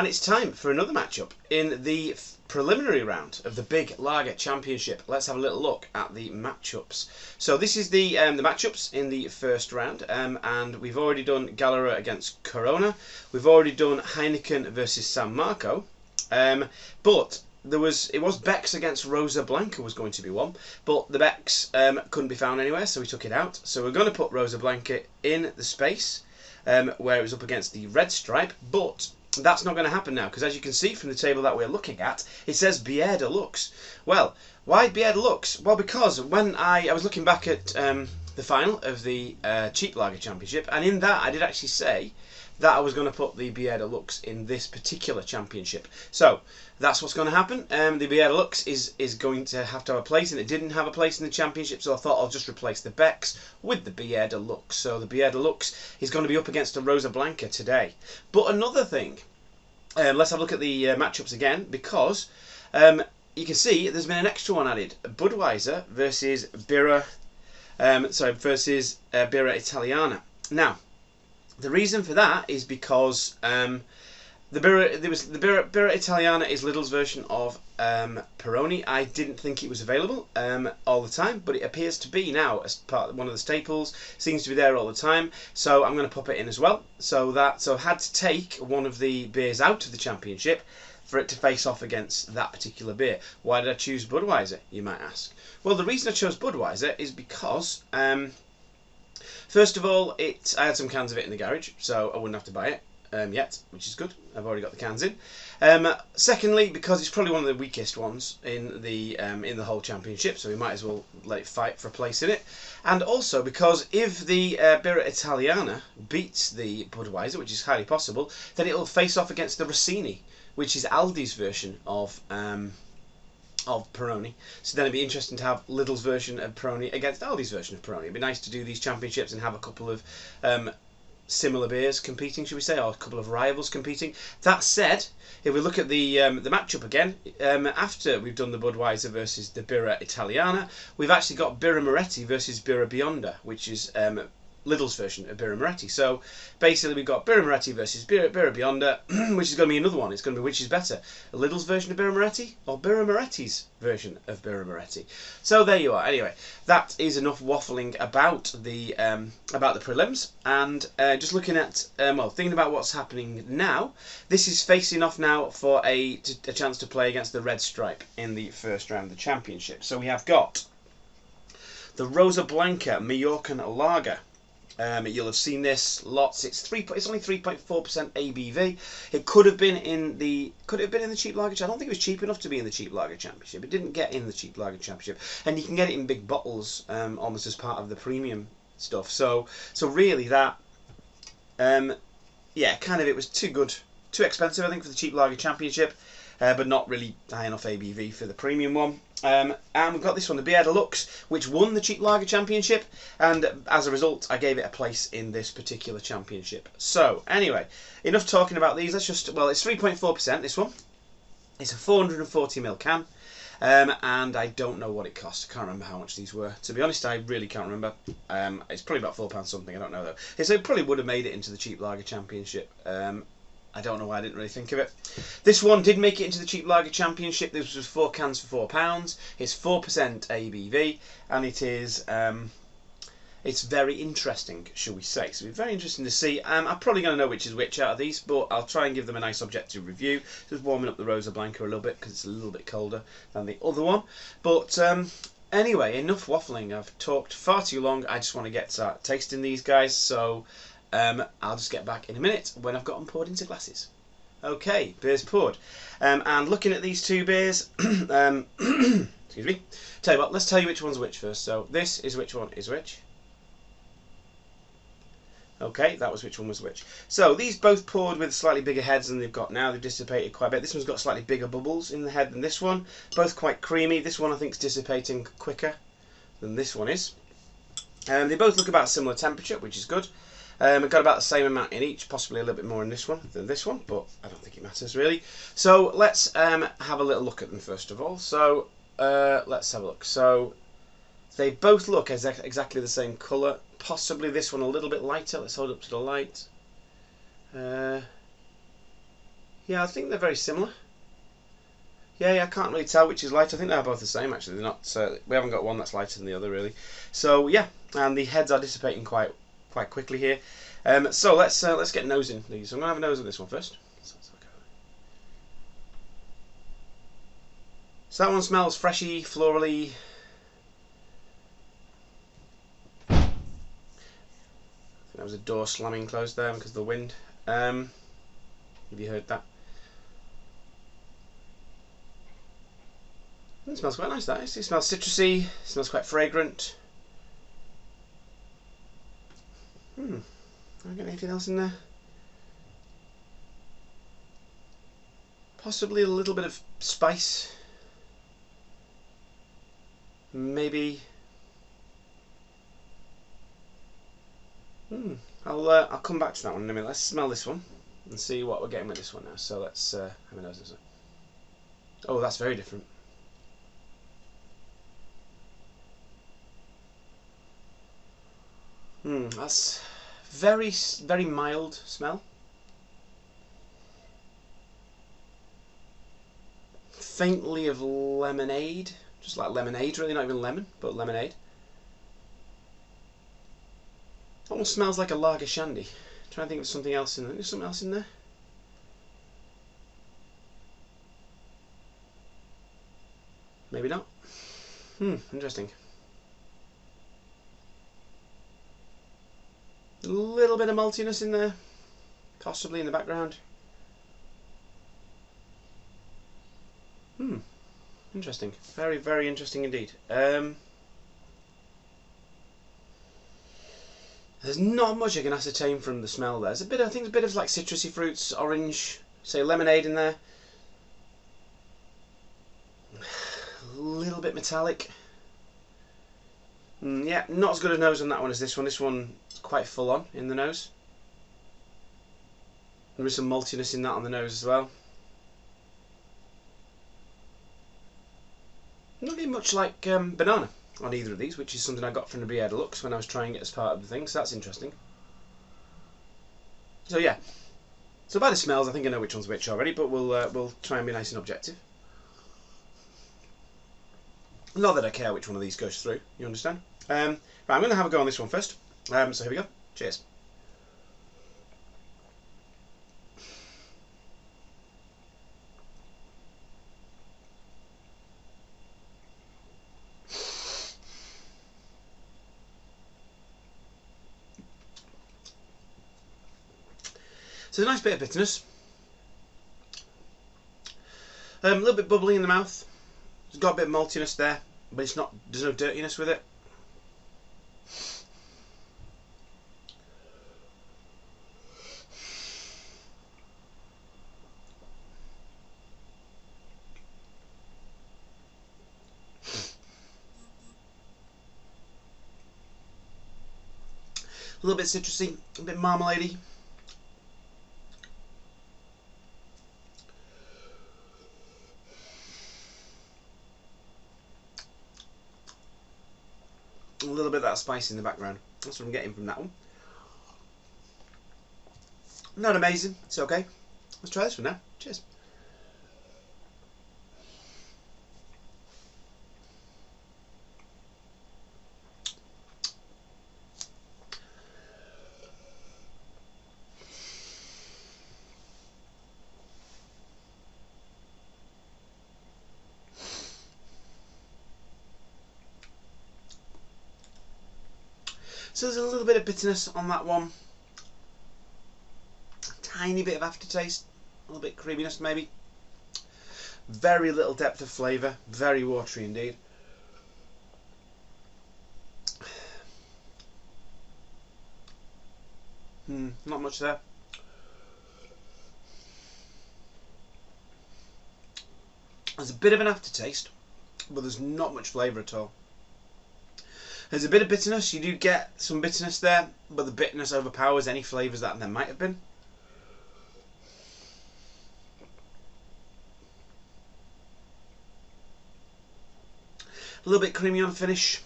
And it's time for another matchup in the preliminary round of the Big Lager Championship. Let's have a little look at the matchups. So this is the matchups in the first round, and we've already done Galera against Corona. We've already done Heineken versus San Marco, but it was Beck's against Rosa. Blanca was going to be one, but the Beck's couldn't be found anywhere, so we took it out. So we're going to put Rosa Blanca in the space where it was up against the red stripe, but that's not going to happen now, because as you can see from the table that we're looking at, it says Biere Luxe. Well, why Biere Luxe? Well, because when I was looking back at the final of the Cheap Lager Championship, and in that I did actually say that I was going to put the Biere Luxe in this particular championship. So that's what's going to happen. The Biere Luxe is going to have a place, and it didn't have a place in the championship, so I thought I'll just replace the Beck's with the Biere Luxe. So the Biere Luxe is going to be up against the Rosa Blanca today. But another thing, let's have a look at the matchups again, because you can see there's been an extra one added: Budweiser versus Biere, Biere Italiana. Now, the reason for that is because the Biere Italiana is Lidl's version of Peroni. I didn't think it was available all the time, but it appears to be now as part of one of the staples. Seems to be there all the time, so I'm going to pop it in as well. So I had to take one of the beers out of the championship for it to face off against that particular beer. Why did I choose Budweiser, you might ask? Well, the reason I chose Budweiser is because first of all, I had some cans of it in the garage, so I wouldn't have to buy it yet, which is good. I've already got the cans in. Secondly, because it's probably one of the weakest ones in the whole championship, so we might as well let it fight for a place in it. And also because if the Biere Italiana beats the Budweiser, which is highly possible, then it'll face off against the Rossini, which is Aldi's version of Peroni. So then it'd be interesting to have Lidl's version of Peroni against Aldi's version of Peroni. It'd be nice to do these championships and have a couple of similar beers competing, should we say, or a couple of rivals competing. That said, if we look at the matchup again, after we've done the Budweiser versus the Biere Italiana, we've actually got Birra Moretti versus Birra Bionda, which is Lidl's version of Birra Moretti. So basically we've got Birra Moretti versus Birra Bionda, which is going to be another one. It's going to be which is better, Lidl's version of Birra Moretti or Birra Moretti's version of Birra Moretti. So there you are. Anyway, that is enough waffling about the prelims, and just looking at thinking about what's happening now. This is facing off now for a chance to play against the Red Stripe in the first round of the championship. So we have got the Rosa Blanca Mallorcan Lager. You'll have seen this lots. It's only 3.4% ABV. It could have been in the cheap lager. I don't think it was cheap enough to be in the cheap lager championship. It didn't get in the cheap lager championship, and you can get it in big bottles, almost as part of the premium stuff. So really that, it was too expensive, I think, for the cheap lager championship, but not really high enough ABV for the premium one. And we've got this one, the Biere Luxe, which won the Cheap Lager Championship, and as a result I gave it a place in this particular championship. So anyway, enough talking about these. Let's just, well, it's 3.4%, this one. It's a 440ml can, and I don't know what it cost. I can't remember how much these were. To be honest, I really can't remember. It's probably about £4 something, I don't know though. It probably would have made it into the Cheap Lager Championship. I don't know why I didn't really think of it. This one did make it into the Cheap Lager Championship. This was 4 cans for £4. It's 4% ABV, and it is it's very interesting, shall we say. So it's very interesting to see. I'm probably going to know which is which out of these, but I'll try and give them a nice objective review. Just warming up the Rosa Blanca a little bit because it's a little bit colder than the other one. But anyway, enough waffling. I've talked far too long. I just want to get tasting these guys. So I'll just get back in a minute when I've got them poured into glasses. Okay, beers poured. And looking at these two beers, excuse me, tell you what, let's tell you which one's which first. So this is which one is which. Okay, that was which one was which. So these both poured with slightly bigger heads than they've got now. They've dissipated quite a bit. This one's got slightly bigger bubbles in the head than this one. Both quite creamy. This one I think is dissipating quicker than this one is. They both look about similar temperature, which is good. We've got about the same amount in each, possibly a little bit more in this one than this one, but I don't think it matters really. So let's have a little look at them first of all. So let's have a look. So they both look exactly the same colour. Possibly this one a little bit lighter. Let's hold up to the light. Yeah, I think they're very similar. Yeah, I can't really tell which is lighter. I think they're both the same actually. They're not. We haven't got one that's lighter than the other really. So yeah, and the heads are dissipating quite quickly here. So let's get nosing these. So I'm gonna have a nose at this one first. So that one smells freshy, florally. I think that was a door slamming closed there because of the wind. Have you heard that? It smells quite nice, that is. It smells citrusy, it smells quite fragrant. Have I got anything else in there? Possibly a little bit of spice. Maybe. I'll come back to that one in a minute. Let's smell this one and see what we're getting with this one now. So let's have a nose this one. Oh, that's very different. That's very mild smell. Faintly of lemonade, just like lemonade, really, not even lemon, but lemonade. Almost smells like a lager shandy. I'm trying to think of something else in there. There's something else in there. Maybe not. Interesting. A little bit of maltiness in there, possibly in the background. Interesting. Very interesting indeed. There's not much I can ascertain from the smell there. There's a bit, I think there's a bit of like citrusy fruits, orange, say lemonade in there. A little bit metallic. Yeah, not as good a nose on that one as this one. This one's quite full on in the nose. There is some maltiness in that on the nose as well. Not really much like banana on either of these, which is something I got from the Biere Luxe when I was trying it as part of the thing, so that's interesting. So yeah, so by the smells I think I know which one's which already, but we'll try and be nice and objective. Not that I care which one of these goes through, you understand? Right, I'm going to have a go on this one first. So here we go. Cheers. So a nice bit of bitterness. A little bit bubbly in the mouth. It's got a bit of maltiness there, but it's not. There's no dirtiness with it. A little bit citrusy, a bit marmaladey. A little bit of that spice in the background. That's what I'm getting from that one. Not amazing, it's okay. Let's try this one now. Cheers. So there's a little bit of bitterness on that one. A tiny bit of aftertaste. A little bit of creaminess maybe. Very little depth of flavour. Very watery indeed. Not much there. There's a bit of an aftertaste, but there's not much flavour at all. There's a bit of bitterness. You do get some bitterness there, but the bitterness overpowers any flavours that there might have been. A little bit creamy on finish.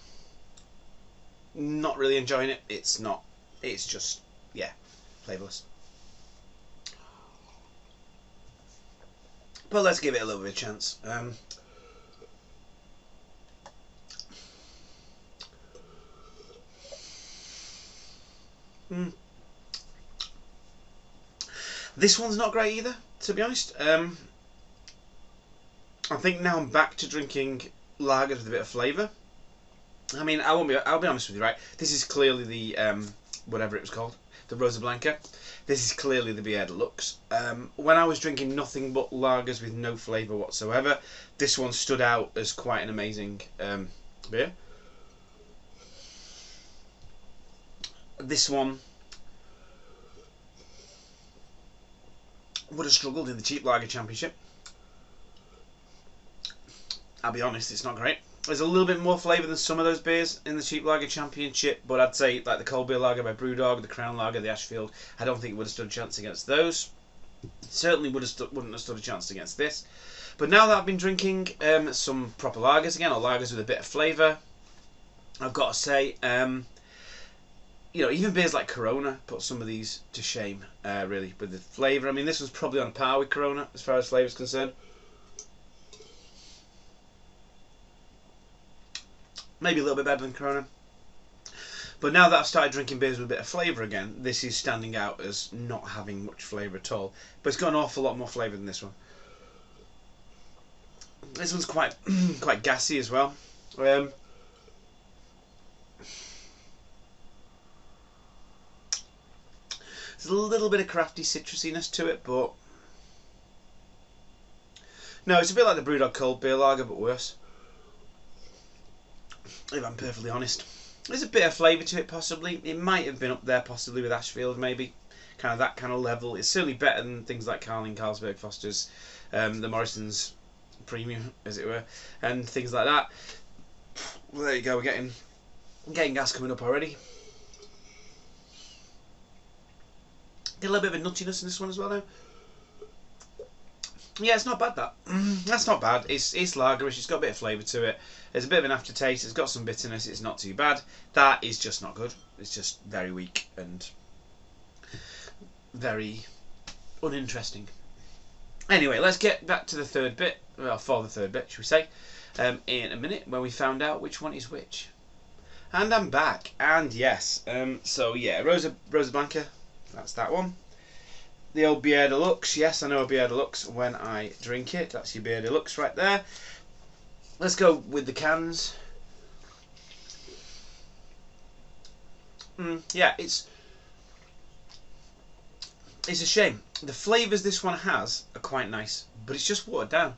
Not really enjoying it. It's not. It's just, yeah, flavourless. But let's give it a little bit of a chance. This one's not great either, to be honest. I think now I'm back to drinking lagers with a bit of flavour. I mean, I'll be honest with you, right? This is clearly the whatever it was called, the Rosa Blanca. This is clearly the Biere Luxe. When I was drinking nothing but lagers with no flavour whatsoever, this one stood out as quite an amazing beer. This one would have struggled in the cheap lager championship. I'll be honest, it's not great. There's a little bit more flavour than some of those beers in the cheap lager championship, but I'd say like the cold beer lager by Brewdog, the Crown lager, the Ashfield, I don't think it would have stood a chance against those. Certainly wouldn't have stood a chance against this. But now that I've been drinking some proper lagers again, or lagers with a bit of flavour, I've got to say, you know, even beers like Corona put some of these to shame, really, with the flavour. I mean, this was probably on par with Corona as far as flavour is concerned. Maybe a little bit better than Corona. But now that I've started drinking beers with a bit of flavour again, this is standing out as not having much flavour at all. But it's got an awful lot more flavour than this one. This one's quite quite gassy as well. There's a little bit of crafty citrusiness to it, but no, it's a bit like the Brewdog cold beer lager, but worse. If I'm perfectly honest, there's a bit of flavour to it. Possibly, it might have been up there, possibly with Ashfield, maybe kind of that kind of level. It's certainly better than things like Carling, Carlsberg, Foster's, the Morrison's Premium, as it were, and things like that. Well, there you go. We're getting gas coming up already. Get a little bit of a nuttiness in this one as well now. Yeah, it's not bad, that. That's not bad. It's lagerish, it's got a bit of flavour to it. There's a bit of an aftertaste, it's got some bitterness, it's not too bad. That is just not good. It's just very weak and very uninteresting. Anyway, let's get back to the third bit, well, for the third bit, should we say, in a minute, when we found out which one is which. And I'm back, and yes, so yeah, Rosa Blanca, that's that one. The old Biere Luxe, yes, I know a Biere Luxe when I drink it. That's your Biere Luxe right there. Let's go with the cans. Yeah, it's a shame. The flavours this one has are quite nice, but it's just watered down.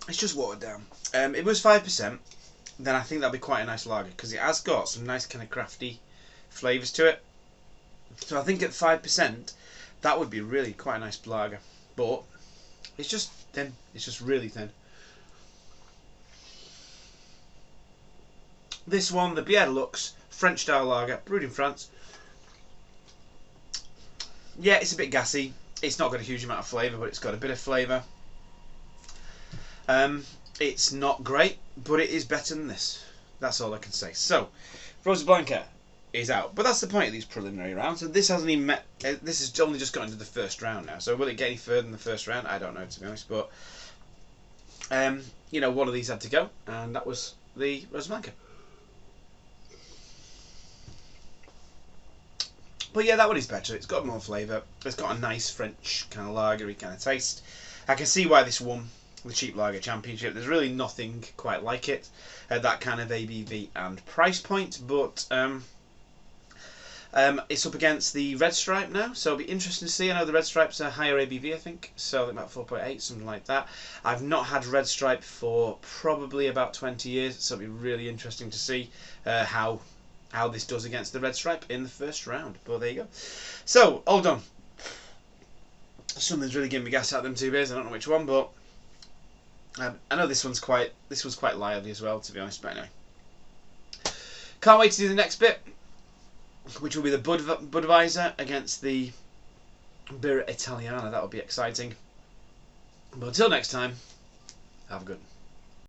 It's just watered down. If it was 5%, then I think that'd be quite a nice lager, because it has got some nice kind of crafty flavours to it. So I think at 5%, that would be really quite a nice lager. But it's just thin. It's just really thin. This one, the Biere Luxe, French style lager, brewed in France. Yeah, it's a bit gassy. It's not got a huge amount of flavour, but it's got a bit of flavour. It's not great, but it is better than this. That's all I can say. So, Rosa Blanca is out, but that's the point of these preliminary rounds. And this hasn't even met. This has only just got into the first round now. So will it get any further than the first round? I don't know, to be honest. But you know, one of these had to go, and that was the Rosa Blanca. But yeah, that one is better. It's got more flavour. It's got a nice French kind of lagery kind of taste. I can see why this won the cheap lager championship. There's really nothing quite like it at that kind of ABV and price point. But it's up against the Red Stripe now, so it'll be interesting to see. I know the Red Stripe's a higher ABV, I think, so about 4.8, something like that. I've not had Red Stripe for probably about 20 years, so it'll be really interesting to see how this does against the Red Stripe in the first round. But there you go. So, all done. Something's really giving me gas out of them two beers. I don't know which one, but I know this one's quite lively as well, to be honest. But anyway, can't wait to do the next bit, which will be the Budweiser against the Biere Italiana. That will be exciting. But until next time, have a good one.